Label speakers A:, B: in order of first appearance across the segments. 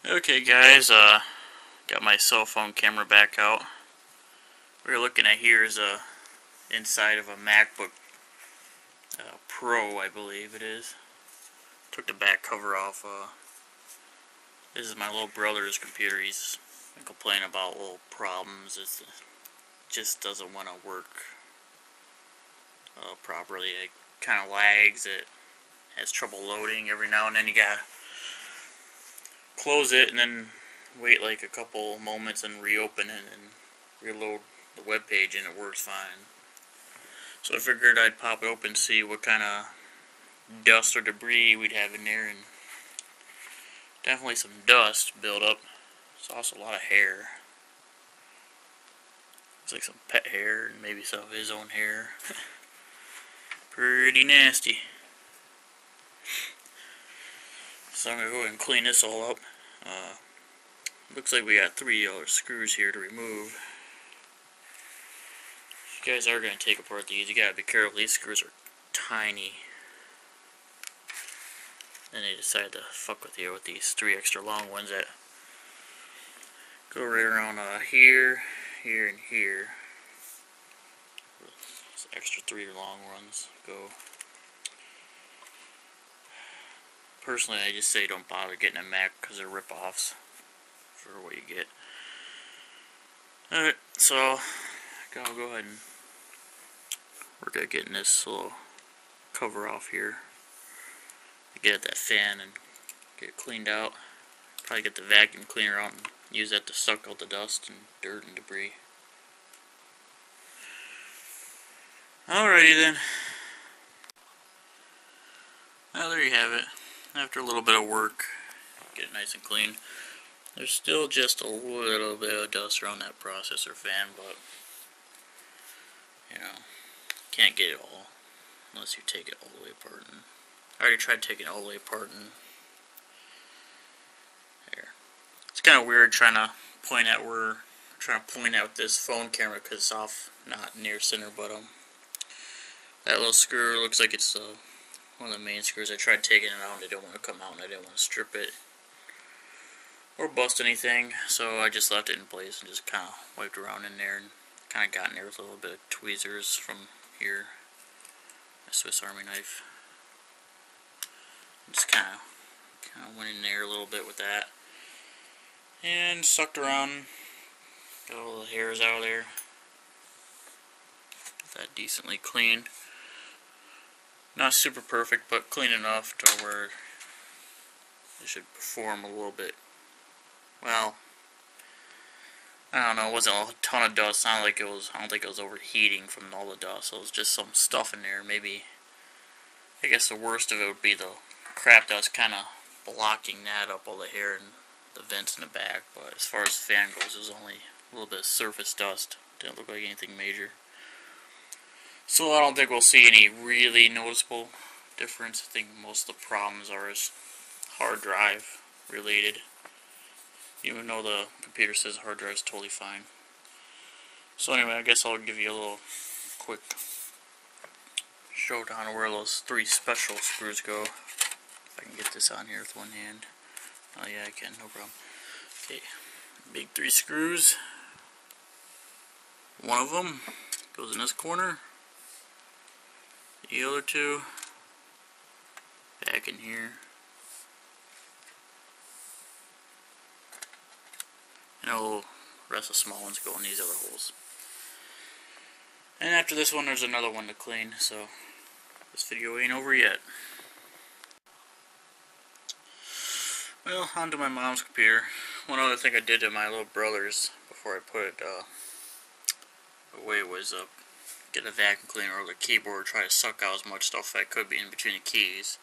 A: Okay guys, got my cell phone camera back out. What we're looking at here is inside of a MacBook Pro, I believe it is. Took the back cover off. This is my little brother's computer. He's been complaining about little problems. It just doesn't want to work properly. It kind of lags. It has trouble loading every now and then. You gotta close it and then wait like a couple moments and reopen it and reload the web page, and it works fine. So I figured I'd pop it open and see what kind of dust or debris we'd have in there, and definitely some dust built up. There's also a lot of hair. Looks like some pet hair and maybe some of his own hair. Pretty nasty. So I'm going to go ahead and clean this all up. Looks like we got 3 screws here to remove. If you guys are going to take apart these, you got to be careful. These screws are tiny. And they decided to fuck with you with these 3 extra long ones that go right around here, here, and here. Those extra 3 long ones go. Personally, I just say don't bother getting a Mac because they're rip-offs for what you get. Alright, so I'll go ahead and work at getting this little cover off here. Get at that fan and get it cleaned out. Probably get the vacuum cleaner out and use that to suck out the dust and dirt and debris. Alrighty then. Well, there you have it. After a little bit of work, get it nice and clean. There's still just a little bit of dust around that processor fan, but you know, can't get it all unless you take it all the way apart. And I already tried taking it all the way apart, and there. It's kind of weird trying to point out this phone camera because it's off, not near center. But that little screw looks like it's one of the main screws. I tried taking it out and it didn't want to come out, and I didn't want to strip it or bust anything, so I just left it in place and just kind of wiped around in there and kind of got in there with a little bit of tweezers from here, a Swiss Army knife. Just kind of went in there a little bit with that and sucked around, got all the hairs out of there. Got that decently clean. Not super perfect, but clean enough to where it should perform a little bit. Well, I don't know, it wasn't a ton of dust. I don't think it was overheating from all the dust. So it was just some stuff in there. Maybe, I guess the worst of it would be the crap dust kind of blocking that up, all the hair and the vents in the back. But as far as the fan goes, it was only a little bit of surface dust. Didn't look like anything major. So I don't think we'll see any really noticeable difference. I think most of the problems are hard drive related. Even though the computer says the hard drive is totally fine. So anyway, I guess I'll give you a little quick showdown of where those 3 special screws go. If I can get this on here with one hand. Oh yeah, I can, no problem. Okay, big 3 screws. One of them goes in this corner. The other 2 back in here. And the rest of the small ones go in these other holes. And after this one, there's another one to clean, so this video ain't over yet. Well, onto my mom's computer. One other thing I did to my little brother's before I put it away was get a vacuum cleaner over the keyboard, try to suck out as much stuff as I could be in between the keys,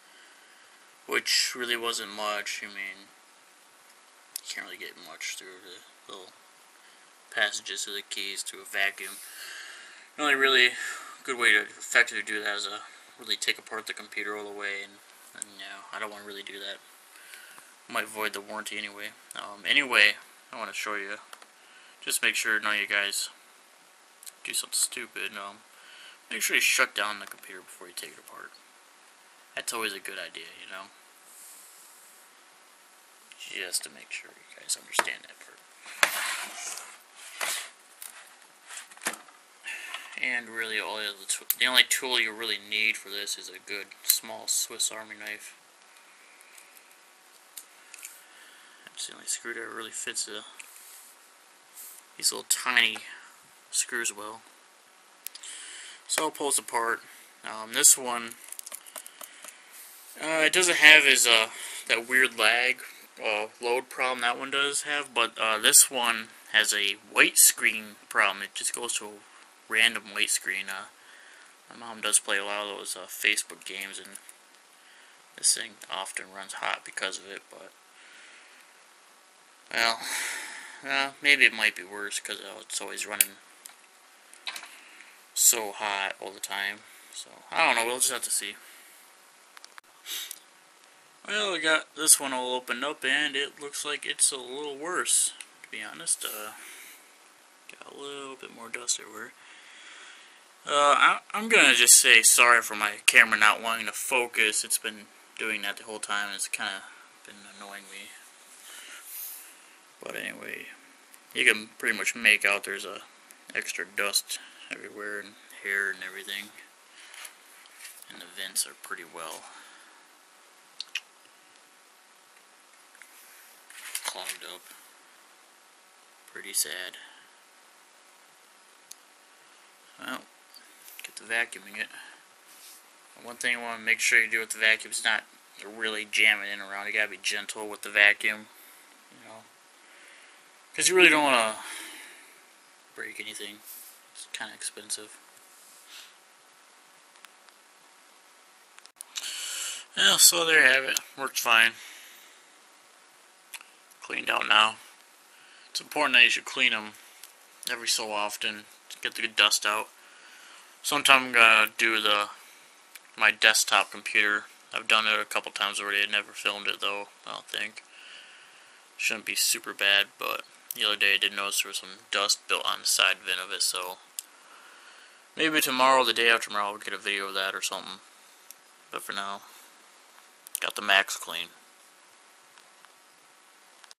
A: which really wasn't much. I mean, you can't really get much through the little passages of the keys to a vacuum. The only really good way to effectively do that is to really take apart the computer all the way, and you know, I don't want to really do that. Might void the warranty anyway. Anyway, I want to show you. Just make sure none of you guys do something stupid. Make sure you shut down the computer before you take it apart. That's always a good idea, you know. just to make sure you guys understand that part. And really, the only tool you really need for this is a good small Swiss Army knife. That's the only screwdriver that really fits these little tiny screws well. So I'll pull this apart. This one, it doesn't have that weird lag load problem that one does have, but this one has a white screen problem. It just goes to a random white screen. My mom does play a lot of those Facebook games, and this thing often runs hot because of it, but well, maybe it might be worse because it's always running so hot all the time. So I don't know, we'll just have to see. Well, we got this one all opened up, and it looks like it's a little worse, to be honest. Got a little bit more dust everywhere. I'm gonna just say sorry for my camera not wanting to focus. It's been doing that the whole time. It's kind of been annoying me. But anyway, you can pretty much make out there's extra dust everywhere and hair and everything. And the vents are pretty well clogged up. Pretty sad. Well, get to vacuuming it. One thing you want to make sure you do with the vacuum is not really jam it in around. You gotta be gentle with the vacuum, you know, because you really don't want to break anything. It's kind of expensive. Yeah, so there you have it. Works fine. Cleaned out now. It's important that you should clean them every so often to get the good dust out. Sometime I'm gonna do my desktop computer. I've done it a couple times already. I never filmed it though, I don't think. Shouldn't be super bad, but the other day I did notice there was some dust built on the side vent of it, so maybe tomorrow or the day after tomorrow I would get a video of that or something. But for now, got the Macs clean.